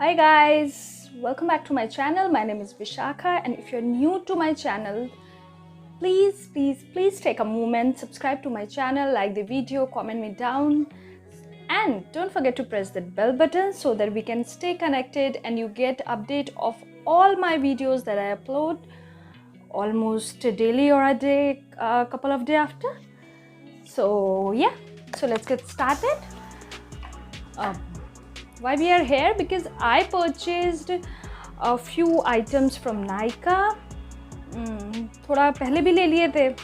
Hi guys, welcome back to my channel. My name is Vishakha, and if you're new to my channel, please take a moment, subscribe to my channel, like the video, comment me down, and don't forget to press that bell button so that we can stay connected and you get update of all my videos that I upload almost daily or a day, a couple of days after. So yeah, so let's get started. Why we are here? Because I purchased a few items from Nykaa. थोड़ा पहले भी ले लिए थे.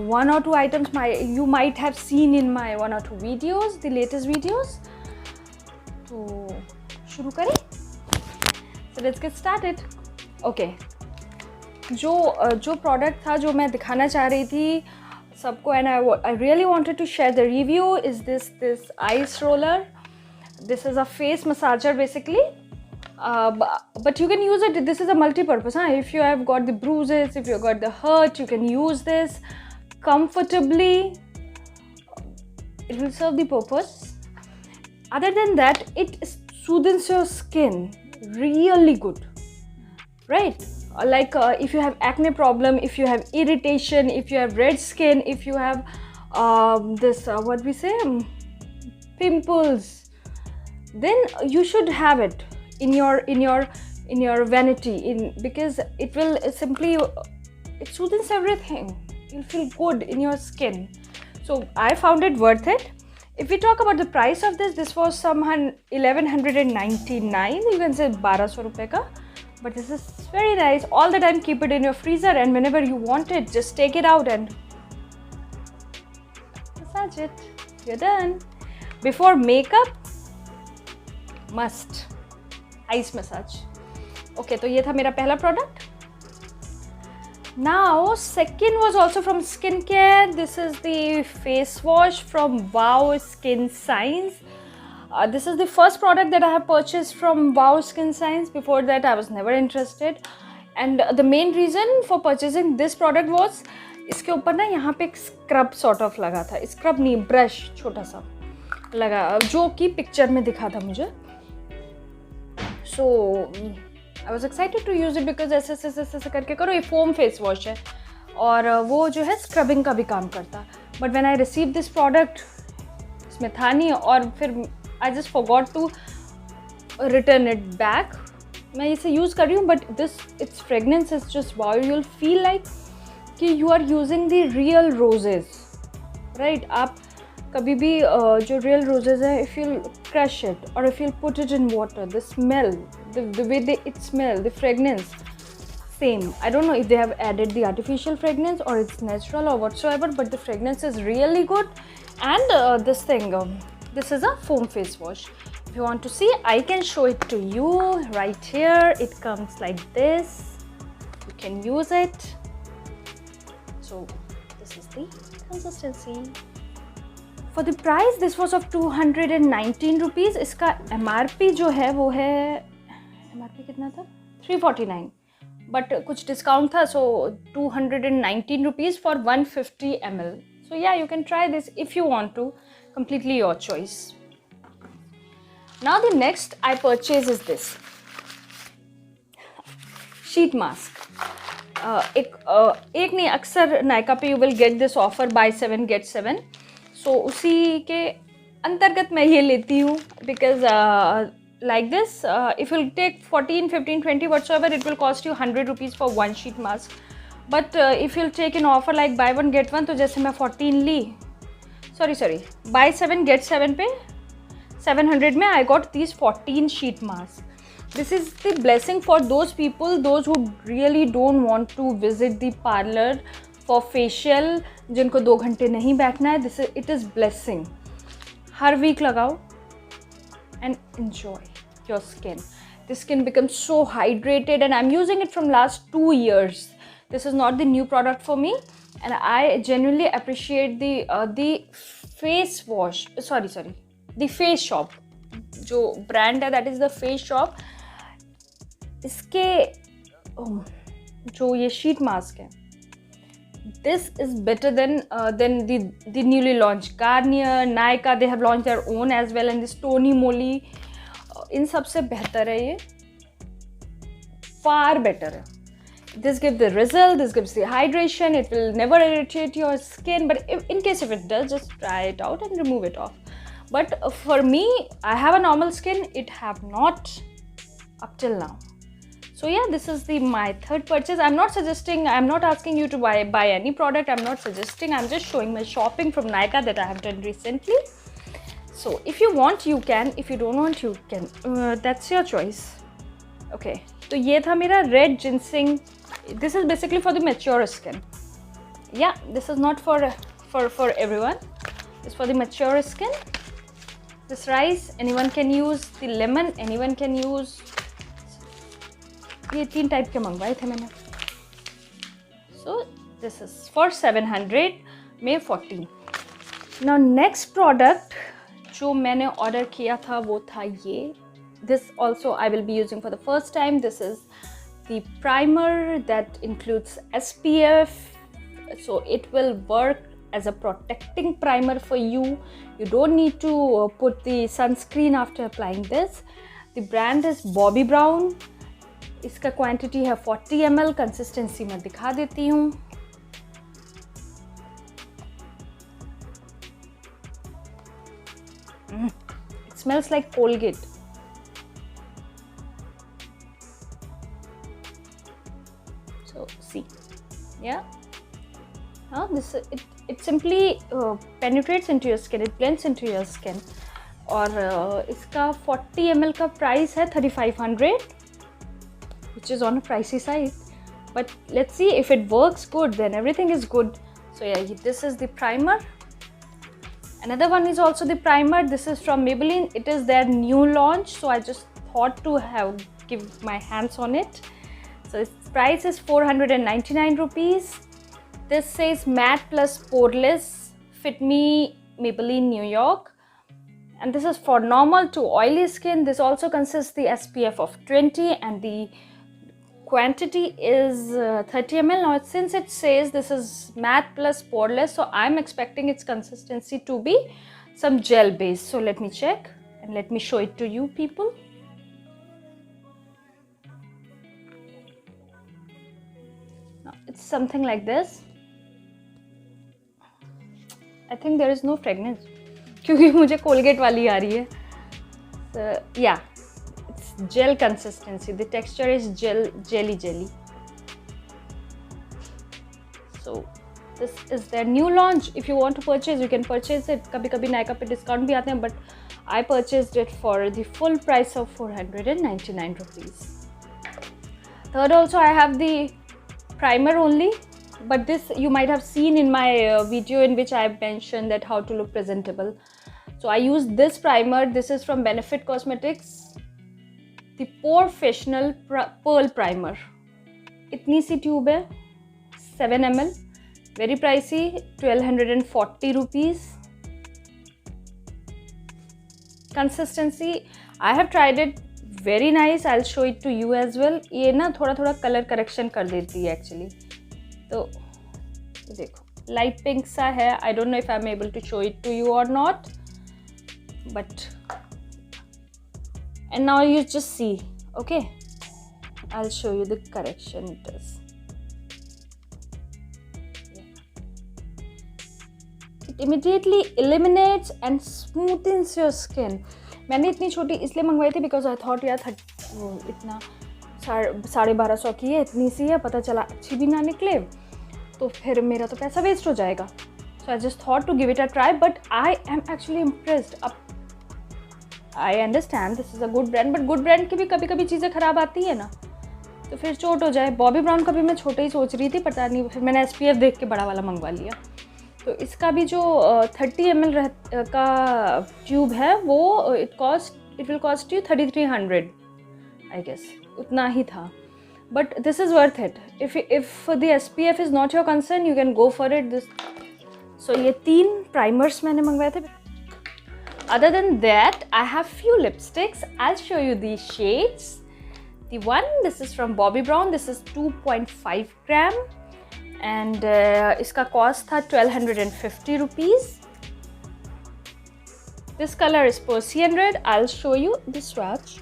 One or two items you might have seen in my one or two videos, the latest videos. तो शुरू करें? So let's get started. Okay. जो product था जो मैं दिखाना चाह रही थी सबको, and I really wanted to share the review is this ice roller. This is a face massager basically, but you can use it. This is a multi-purpose. If you have got the bruises, if you got the hurt, you can use this comfortably. It will serve the purpose. Other than that, it soothes your skin really good, right? Like if you have acne problem, if you have irritation, if you have red skin, if you have what we say, pimples, then you should have it in your vanity, because it will simply, it soothes everything. You'll feel good in your skin. So I found it worth it. If we talk about the price of this was some 1199, you can say 1200 rupees ka. But this is very nice. All the time keep it in your freezer, and whenever you want it, just take it out and massage it. You're done. Before makeup, must ice massage. Okay, तो ये था मेरा पहला product. Now second was also from skincare. This is the face wash from Wow Skin Science. This is the first product that I have purchased from Wow Skin Science. Before that I was never interested, and the main reason for purchasing this product was इसके ऊपर ना यहाँ पे एक scrub sort of लगा था. Scrub नहीं, brush छोटा सा लगा जो कि पिक्चर में दिखा था मुझे. So I was excited to use it because ऐसे करके करो. ये foam face wash है और वो जो है स्क्रबिंग का भी काम करता. But when I received this product, इसमें था नहीं, और फिर I just forgot to return it back. मैं इसे use कर रही हूँ, but its fragrance is just wow. You'll feel like कि you are using the real roses, right? आप कभी भी जो real roses है, if you crush it or if you put it in water, the smell, the way it smell, the fragrance, same. I don't know if they have added the artificial fragrance or it's natural or whatsoever, but the fragrance is really good. And this thing, this is a foam face wash. If you want to see, I can show it to you right here. It comes like this. You can use it. So this is the consistency. For the price, this was of 219 rupees. इसका MRP जो है वो है, MRP कितना था? 349. But कुछ discount था, so 219 rupees for 150 ml. So yeah, you can try this if you want to. Completely your choice. Now the next I purchase is this sheet mask. एक नहीं, अक्सर Nykaa पे you will get this offer, buy 7 get 7. So उसी के अंतर्गत मैं ये लेती हूँ, because like this, if you take 14, 15, 20 whatsoever, it will cost you 100 rupees for one sheet mask. But if you'll take an offer like buy one get one, तो जैसे मैं 14 ली, sorry, buy 7 get 7 पे 700 में I got these 14 sheet masks. This is the blessing for those people, those who really don't want to visit the parlor for facial, जिनको 2 घंटे नहीं बैठना है. It is blessing. Her week लगाओ and enjoy your skin. The skin becomes so hydrated, and I'm using it from last 2 years. This is not the new product for me, and I genuinely appreciate the face wash. Sorry, the Face Shop. जो brand है, that is the Face Shop. इसके जो ये sheet mask है, this is better than the newly launched Garnier, Nykaa. They have launched their own as well, and this Tony Moly. इन सबसे बेहतर है ये, far better है. This gives the result, this gives the hydration, it will never irritate your skin, but in case if it does, just try it out and remove it off. But for me, I have a normal skin, it have not up till now. So yeah, this is my third purchase. I'm not suggesting, I'm not asking you to buy any product, I'm not suggesting, I'm just showing my shopping from Nykaa that I have done recently. So if you want, you can, if you don't want, you can, that's your choice. Okay, तो ये था मेरा red ginseng. This is basically for the mature skin. Yeah, this is not for everyone. It's for the mature skin. This rice, anyone can use. The lemon, anyone can use. ये 3 type के मंगवाए थे मैंने. So this is for 700 में 14. Now next product जो मैंने order किया था वो था ये. This also I will be using for the first time. This is the primer that includes SPF, so it will work as a protecting primer for you. You don't need to put the sunscreen after applying this. The brand is Bobbi Brown. इसका quantity है 40 ml. Consistency मैं दिखा देती हूँ. It smells like Colgate. So see, yeah. Now this it simply penetrates into your skin. It blends into your skin. और इसका 40 ml का price है 3500, which is on a pricey side. But let's see if it works good. Then everything is good. So yeah, this is the primer. Another one is also the primer. This is from Maybelline. It is their new launch. So I just thought to give my hands on it. So its price is 499 rupees. This says matte plus poreless, Fit Me, Maybelline, New York. And this is for normal to oily skin. This also consists the SPF of 20 and the quantity is 30 ml. Now since it says this is matte plus poreless, so I'm expecting its consistency to be some gel base. So let me check and let me show it to you people. It's something like this. I think there is no fragrance क्योंकि मुझे Colgate वाली आ रही है. So yeah, it's gel consistency. The texture is jelly. So this is their new launch. If you want to purchase, you can purchase it. कभी-कभी Nykaa पे discount भी आते हैं, but I purchased it for the full price of 499 rupees. Third, also I have the primer only, but this you might have seen in my video in which I have mentioned that how to look presentable. So I use this primer. This is from Benefit Cosmetics, the Porefessional Pearl Primer. इतनी सी tube है, 7 ml, very pricey, 1240 rupees. Consistency, I have tried it, very nice. I'll show it to you as well. ये ना थोड़ा थोड़ा colour correction कर देती है actually. तो देखो लाइट पिंक सा है. I don't know if I'm able to show it to you or not, but and now you just see. Okay, I'll show you the correction it does. It immediately eliminates and smoothens your skin. मैंने इतनी छोटी इसलिए मंगवाई थी because I thought यार इतना 1250 की है, इतनी सी है, पता चला अच्छी भी ना निकले तो फिर मेरा तो पैसा वेस्ट हो जाएगा. So I just thought to give it a try, but I am actually impressed. अब I understand this is a good brand, but good brand की भी कभी कभी चीज़ें ख़राब आती है ना, तो फिर चोट हो जाए. बॉबी ब्राउन का भी मैं छोटा ही सोच रही थी, पता नहीं, फिर मैंने SPF देख के बड़ा वाला मंगवा लिया. तो इसका भी जो 30 ml का ट्यूब है वो it will cost you 3300 I guess, उतना ही था. But this is worth it. If the SPF is not your concern, you can go for it. This so ये 3 प्राइमर्स मैंने मंगवाए थे. Other than that I have few lipsticks. I show you the shades. The one, this is from Bobbi Brown. This is 2.5 gram and इसका cost था 1250 rupees. This color is Persian red. I'll show you the swatch.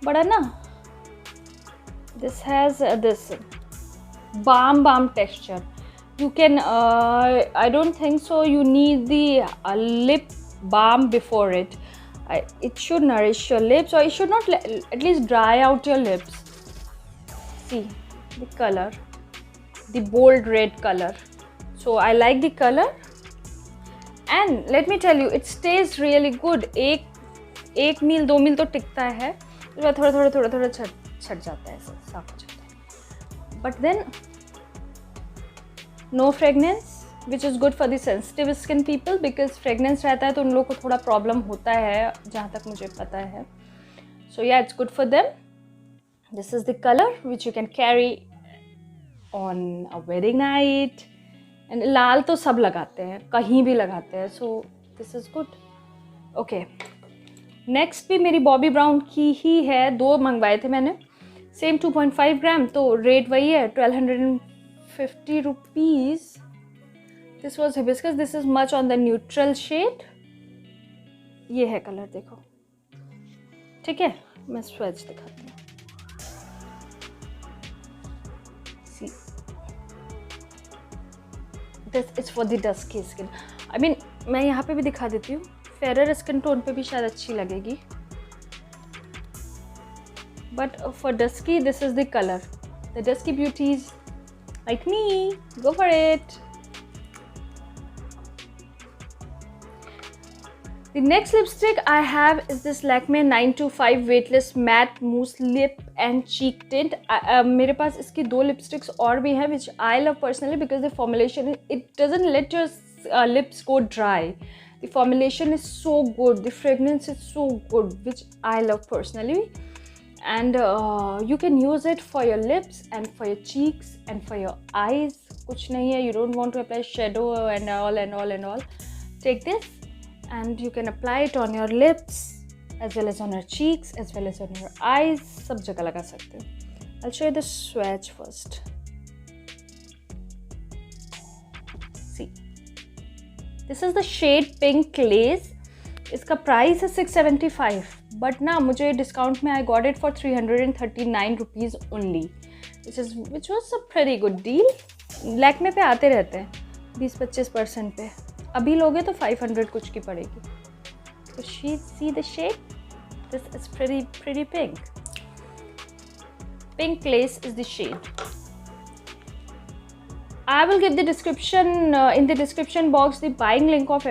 But na, this has this balm texture. You can I don't think so you need the lip balm before it. It should nourish your lips, or it should not at least dry out your lips. See the color, the bold red color. So I like the color, and let me tell you, it stays really good. एक मील 2 मील तो टिकता है, थोड़ा छट जाता है, साफ हो जाता है. But then no fragrance, which is good for the sensitive skin people, because fragrance रहता है तो उन लोगों को थोड़ा प्रॉब्लम होता है, जहाँ तक मुझे पता है. So yeah, it's good for them. This is the color which you can carry on a wedding night. And लाल तो सब लगाते हैं, कहीं भी लगाते हैं. So this is good. Okay. Next भी मेरी बॉबी ब्राउन की ही है. 2 मंगवाए थे मैंने. Same 2.5 ग्राम, तो रेट वही है 1250 rupees. This was hibiscus. This is much on the neutral shade. ये है कलर, देखो. ठीक है, मैं swatch दिखाती हूँ. See, this is for the dusky skin. I mean, मैं यहाँ पे भी दिखा देती हूँ. फेरर स्किन टोन पे भी शायद अच्छी लगेगी. But for dusky, this is the color. The dusky beauties like me, go for it. The next lipstick I have is this Lakme 925 Weightless Matte Mousse Lip and Cheek Tint. मेरे पास इसकी 2 lipsticks और भी हैं, which I love personally because the formulation, it doesn't let your lips go dry. The formulation is so good, the fragrance is so good, which I love personally. And you can use it for your lips and for your cheeks and for your eyes. कुछ नहीं है, you don't want to apply shadow and all. Take this and you can apply it on your lips as well as on your cheeks as well as on your eyes. सब जगह लगा सकते हो. I'll show you the swatch first. See, this is the shade Pink Lace. इसका price है 675, but ना मुझे discount में I got it for 339 rupees only, which was a very good deal. Lakme पे आते रहते हैं 20-25% पे. अभी लोगे तो 500 कुछ की पड़ेगी. तो see the shade, this is pretty pink. Pink Lace is the shade. I will give the description in the description box the buying link of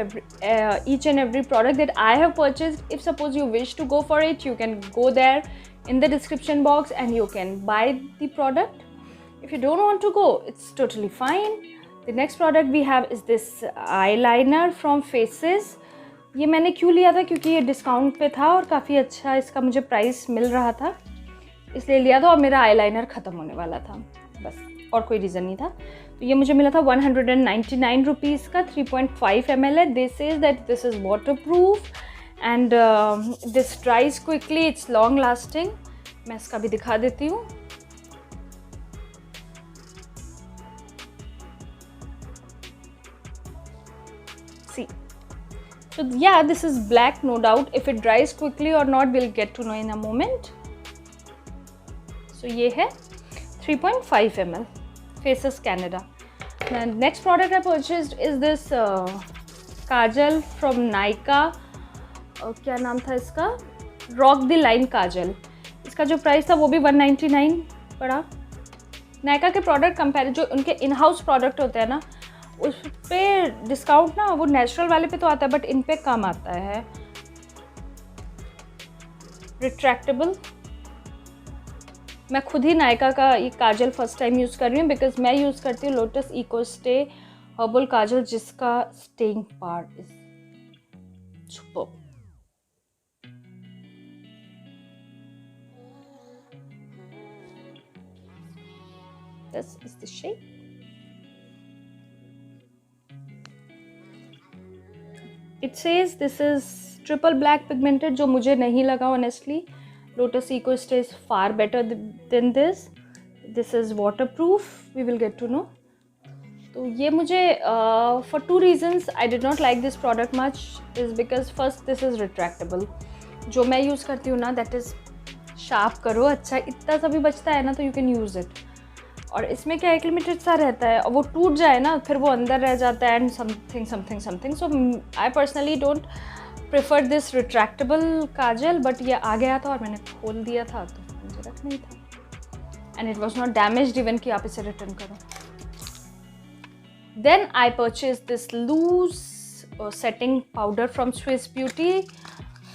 each and every product that I have purchased. If suppose you wish to go for it, you can go there in the description box and you can buy the product. If you don't want to go, it's totally fine. The next product we have is this eyeliner from Faces. ये मैंने क्यों लिया था, क्योंकि ये discount पे था और काफ़ी अच्छा इसका मुझे प्राइस मिल रहा था, इसलिए लिया था. और मेरा आईलाइनर ख़त्म होने वाला था, बस, और कोई रीज़न नहीं था. तो ये मुझे मिला था 199 रुपीज़ का. 3.5 ml है. This says that this is water proof and this ड्राइज quickly, it's long lasting. मैं इसका भी दिखा देती हूँ. सी, so yeah, this is black, no doubt. If it dries quickly or not, we'll get to know in a moment. So ये है 3.5 ml Faces Canada. The next product I purchased is this Kajal from Nykaa. क्या नाम था इसका, rock the line काजल. इसका जो price था वो भी 199 पड़ा. Nykaa के प्रोडक्ट कंपेयर, जो उनके इन हाउस प्रोडक्ट होते हैं ना, उस पे डिस्काउंट ना वो नेचुरल वाले पे तो आता है, बट इन पे कम आता है. रिट्रैक्टेबल. मैं खुद ही नायका का ये काजल फर्स्ट टाइम यूज़ कर रही हूँ, बिकॉज मैं यूज़ करती हूँ लोटस इको स्टे हर्बल काजल, जिसका staying power is superb. This is the shade. It says this is triple black pigmented, जो मुझे नहीं लगा honestly. Lotus Eco Stay is far better than this. This is waterproof. We will get to know. तो ये मुझे for 2 reasons I did not like this product much is because first this is retractable. जो मैं use करती हूँ ना that is sharp करो, अच्छा इतना सा भी बचता है ना तो यू कैन यूज़ इट. और इसमें क्या एक लिमिटेड सा रहता है और वो टूट जाए ना फिर वो अंदर रह जाता है and something something something. So I personally don't prefer this retractable Kajal, but ये आ गया था और मैंने खोल दिया था तो मुझे रखना ही था and it was not damaged even कि आप इसे रिटर्न करो. Then I purchase this loose setting powder from Swiss Beauty.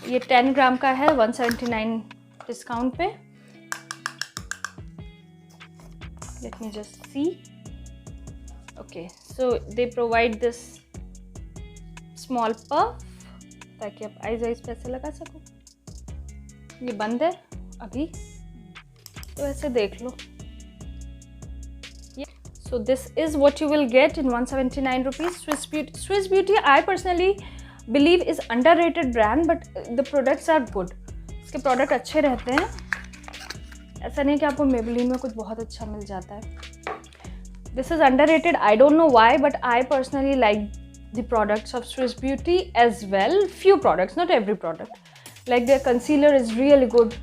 ये 10 ग्राम का है, 179 डिस्काउंट पे. Let me just see. Okay, so they provide this small puff ताकि आप आइज पे ऐसे लगा सको. ये बंद है अभी तो ऐसे देख लो. So this is what you will get in 179 rupees. Swiss Beauty I personally believe is underrated brand, but the products are good. इसके प्रोडक्ट अच्छे रहते हैं. ऐसा नहीं कि आपको मेबेलिन में कुछ बहुत अच्छा मिल जाता है. This is underrated. I don't know why, but I personally like the products of Swiss Beauty as well. Few products, not every product. Like their concealer is really good.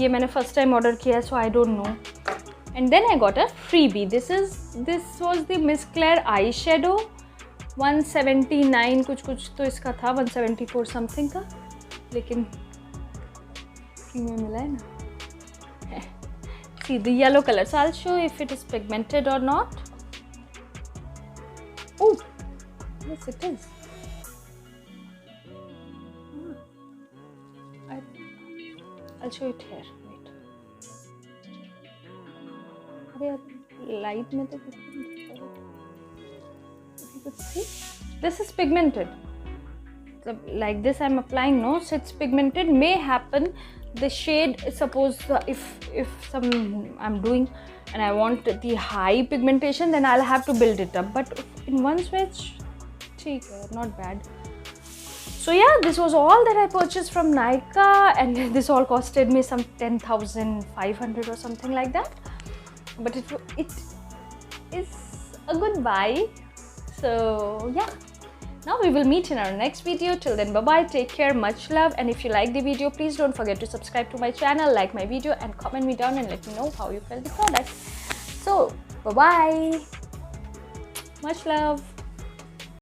ये मैंने first time order किया है, so I don't know. And then I got a freebie. This was the Miss Claire eyeshadow. 179 कुछ तो इसका था, 174 something का, लेकिन फ्री में मिला है ना. See the yellow color, so I'll show if it is pigmented or not. Oh, yes it is. I'll show it here. Wait. अरे light में तो कुछ नहीं दिखता है. If you could see, this is pigmented. Like this I'm applying, no, so it's pigmented. May happen. The shade, suppose if I'm doing and I want the high pigmentation, then I'll have to build it up, but in one switch, ठीक है, not bad. So yeah, this was all that I purchased from Nykaa, and this all costed me some 10,500 or something like that, but it is a good buy. So yeah, now we will meet in our next video. Till then, bye bye, take care, much love, and if you like the video, please don't forget to subscribe to my channel, like my video, and comment me down and let me know how you felt the product. So bye bye, much love.